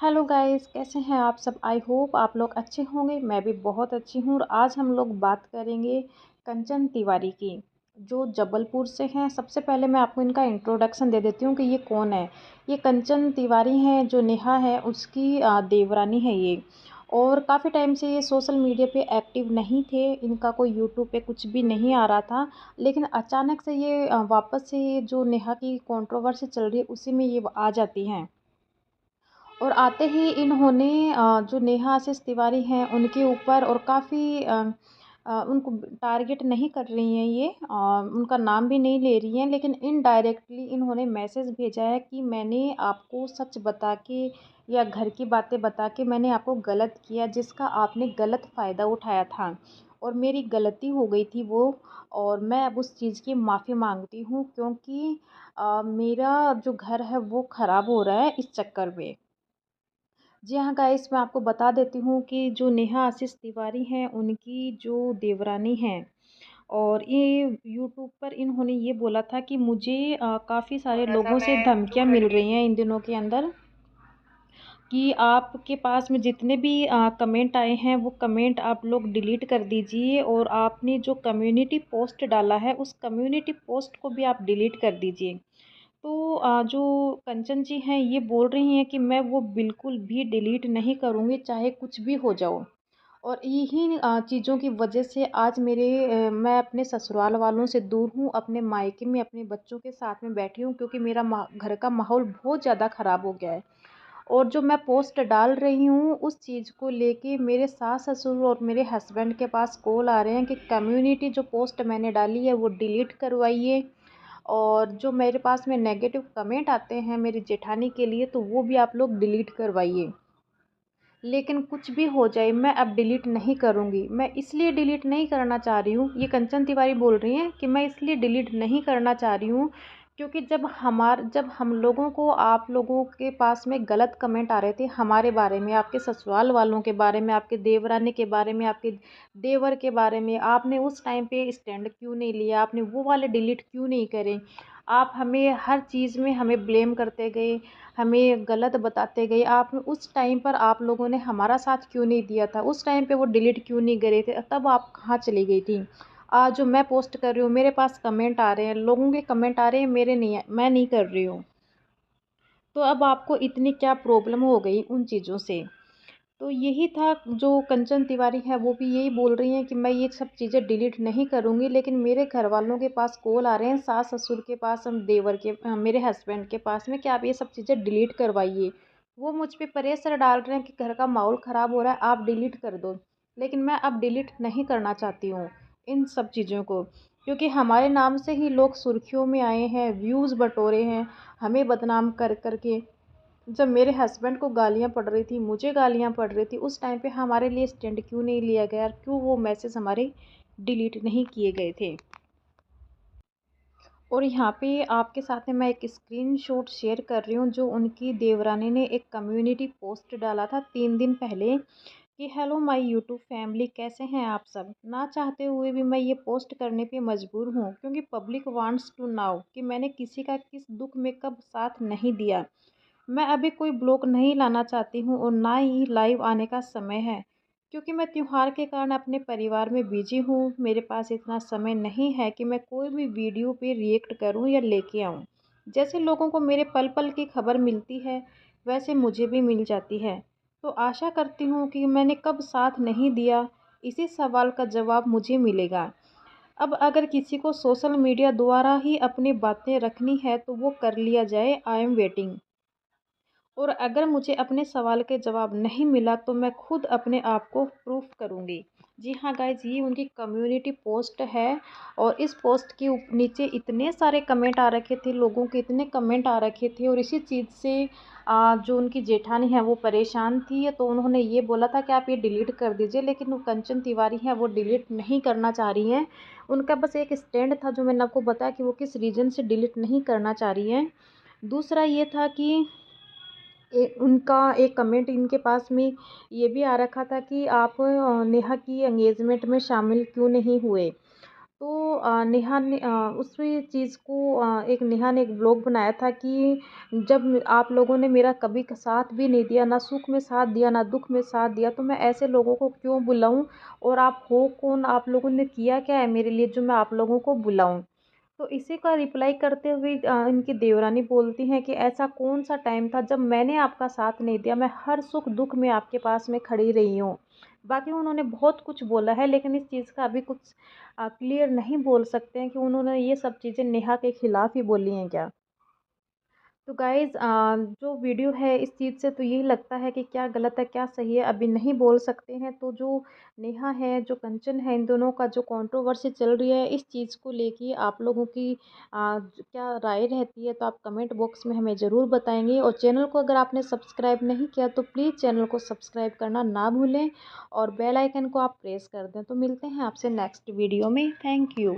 Hello guys, कैसे हैं आप सब। आई होप आप लोग अच्छे होंगे। मैं भी बहुत अच्छी हूँ। और आज हम लोग बात करेंगे कंचन तिवारी की, जो जबलपुर से हैं। सबसे पहले मैं आपको इनका इंट्रोडक्शन दे देती हूँ कि ये कौन है। ये कंचन तिवारी हैं, जो नेहा है उसकी देवरानी है ये। और काफ़ी टाइम से ये सोशल मीडिया पे एक्टिव नहीं थे। इनका कोई यूट्यूब पे कुछ भी नहीं आ रहा था। लेकिन अचानक से ये वापस से ये जो नेहा की कंट्रोवर्सी चल रही है उसी में ये आ जाती हैं। और आते ही इन्होंने जो नेहा आशीष तिवारी हैं उनके ऊपर और काफ़ी उनको टारगेट नहीं कर रही हैं ये, उनका नाम भी नहीं ले रही हैं, लेकिन इनडायरेक्टली इन्होंने मैसेज भेजा है कि मैंने आपको सच बता के या घर की बातें बता के मैंने आपको गलत किया, जिसका आपने गलत फ़ायदा उठाया था और मेरी गलती हो गई थी वो। और मैं अब उस चीज़ की माफ़ी मांगती हूँ, क्योंकि मेरा जो घर है वो ख़राब हो रहा है इस चक्कर में। जी हाँ गाइस, मैं आपको बता देती हूँ कि जो नेहा आशीष तिवारी हैं उनकी जो देवरानी हैं, और ये यूट्यूब पर इन्होंने ये बोला था कि मुझे काफ़ी सारे लोगों से धमकियाँ मिल रही हैं इन दिनों के अंदर, कि आपके पास में जितने भी कमेंट आए हैं वो कमेंट आप लोग डिलीट कर दीजिए, और आपने जो कम्युनिटी पोस्ट डाला है उस कम्युनिटी पोस्ट को भी आप डिलीट कर दीजिए। तो जो कंचन जी हैं ये बोल रही हैं कि मैं वो बिल्कुल भी डिलीट नहीं करूँगी, चाहे कुछ भी हो जाओ। और यही चीज़ों की वजह से आज मैं अपने ससुराल वालों से दूर हूँ, अपने मायके में अपने बच्चों के साथ में बैठी हूँ, क्योंकि मेरा घर का माहौल बहुत ज़्यादा ख़राब हो गया है। और जो मैं पोस्ट डाल रही हूँ उस चीज़ को लेके मेरे सास ससुर और मेरे हस्बैंड के पास कॉल आ रहे हैं कि कम्युनिटी जो पोस्ट मैंने डाली है वो डिलीट करवाइए, और जो मेरे पास में नेगेटिव कमेंट आते हैं मेरी जेठानी के लिए तो वो भी आप लोग डिलीट करवाइए। लेकिन कुछ भी हो जाए मैं अब डिलीट नहीं करूँगी। मैं इसलिए डिलीट नहीं करना चाह रही हूँ, ये कंचन तिवारी बोल रही हैं कि मैं इसलिए डिलीट नहीं करना चाह रही हूँ, क्योंकि जब हम लोगों को आप लोगों के पास में गलत कमेंट आ रहे थे हमारे बारे में, आपके ससुराल वालों के बारे में, आपके देवरानी के बारे में, आपके देवर के बारे में, आपने उस टाइम पे स्टैंड क्यों नहीं लिया, आपने वो वाले डिलीट क्यों नहीं करे। आप हमें हर चीज़ में हमें ब्लेम करते गए, हमें गलत बताते गए। आप उस टाइम पर आप लोगों ने हमारा साथ क्यों नहीं दिया था, उस टाइम पे वो डिलीट क्यों नहीं करे थे, तब आप कहाँ चली गई थी। आज जो मैं पोस्ट कर रही हूँ मेरे पास कमेंट आ रहे हैं, लोगों के कमेंट आ रहे हैं, मेरे नहीं है, मैं नहीं कर रही हूँ। तो अब आपको इतनी क्या प्रॉब्लम हो गई उन चीज़ों से। तो यही था, जो कंचन तिवारी है वो भी यही बोल रही हैं कि मैं ये सब चीज़ें डिलीट नहीं करूँगी, लेकिन मेरे घर वालों के पास कॉल आ रहे हैं, सास ससुर के पास, हम देवर के मेरे हस्बैंड के पास में, कि आप ये सब चीज़ें डिलीट करवाइए। वो मुझ पे प्रेशर डाल रहे हैं कि घर का माहौल ख़राब हो रहा है, आप डिलीट कर दो। लेकिन मैं अब डिलीट नहीं करना चाहती हूँ इन सब चीज़ों को, क्योंकि हमारे नाम से ही लोग सुर्खियों में आए हैं, व्यूज़ बटोरे हैं, हमें बदनाम कर कर के। जब मेरे हस्बैंड को गालियाँ पड़ रही थी, मुझे गालियाँ पड़ रही थी, उस टाइम पे हमारे लिए स्टैंड क्यों नहीं लिया गया, क्यों वो मैसेज हमारे डिलीट नहीं किए गए थे। और यहाँ पे आपके साथ में मैं एक स्क्रीनशॉट शेयर कर रही हूँ, जो उनकी देवरानी ने एक कम्युनिटी पोस्ट डाला था 3 दिन पहले, कि हेलो माय यूट्यूब फैमिली, कैसे हैं आप सब। ना चाहते हुए भी मैं ये पोस्ट करने पे मजबूर हूँ, क्योंकि पब्लिक वांट्स टू नाउ कि मैंने किसी का किस दुख में कब साथ नहीं दिया। मैं अभी कोई ब्लॉग नहीं लाना चाहती हूँ और ना ही लाइव आने का समय है, क्योंकि मैं त्योहार के कारण अपने परिवार में बिजी हूँ। मेरे पास इतना समय नहीं है कि मैं कोई भी वीडियो पे रिएक्ट करूँ या लेके आऊँ। जैसे लोगों को मेरे पल पल की खबर मिलती है वैसे मुझे भी मिल जाती है। तो आशा करती हूँ कि मैंने कब साथ नहीं दिया, इसी सवाल का जवाब मुझे मिलेगा। अब अगर किसी को सोशल मीडिया द्वारा ही अपनी बातें रखनी है तो वो कर लिया जाए, आई एम वेटिंग। और अगर मुझे अपने सवाल के जवाब नहीं मिला तो मैं खुद अपने आप को प्रूफ करूँगी। जी हाँ गाइज, ये उनकी कम्युनिटी पोस्ट है। और इस पोस्ट के नीचे इतने सारे कमेंट आ रखे थे, लोगों के इतने कमेंट आ रखे थे, और इसी चीज़ से जो उनकी जेठानी है वो परेशान थी, तो उन्होंने ये बोला था कि आप ये डिलीट कर दीजिए, लेकिन वो कंचन तिवारी है वो डिलीट नहीं करना चाह रही हैं। उनका बस एक स्टैंड था जो मैंने आपको बताया कि वो किस रीज़न से डिलीट नहीं करना चाह रही हैं। दूसरा ये था कि उनका एक कमेंट इनके पास में ये भी आ रखा था कि आप नेहा की एंगेजमेंट में शामिल क्यों नहीं हुए। तो नेहा ने उसी चीज़ को एक नेहा ने एक व्लॉग बनाया था कि जब आप लोगों ने मेरा कभी साथ भी नहीं दिया, ना सुख में साथ दिया, ना दुख में साथ दिया, तो मैं ऐसे लोगों को क्यों बुलाऊं, और आप हो कौन, आप लोगों ने किया क्या है मेरे लिए जो मैं आप लोगों को बुलाऊं। तो इसी का रिप्लाई करते हुए इनकी देवरानी बोलती हैं कि ऐसा कौन सा टाइम था जब मैंने आपका साथ नहीं दिया, मैं हर सुख दुख में आपके पास में खड़ी रही हूँ। बाकी उन्होंने बहुत कुछ बोला है, लेकिन इस चीज़ का अभी कुछ क्लियर नहीं बोल सकते हैं कि उन्होंने ये सब चीज़ें नेहा के खिलाफ ही बोली हैं क्या। तो गाइज़ जो वीडियो है इस चीज़ से तो यही लगता है कि क्या गलत है क्या सही है अभी नहीं बोल सकते हैं। तो जो नेहा है जो कंचन है, इन दोनों का जो कंट्रोवर्सी चल रही है इस चीज़ को लेके आप लोगों की क्या राय रहती है, तो आप कमेंट बॉक्स में हमें ज़रूर बताएंगे। और चैनल को अगर आपने सब्सक्राइब नहीं किया तो प्लीज़ चैनल को सब्सक्राइब करना ना भूलें, और बेल आइकन को आप प्रेस कर दें। तो मिलते हैं आपसे नेक्स्ट वीडियो में। Thank you.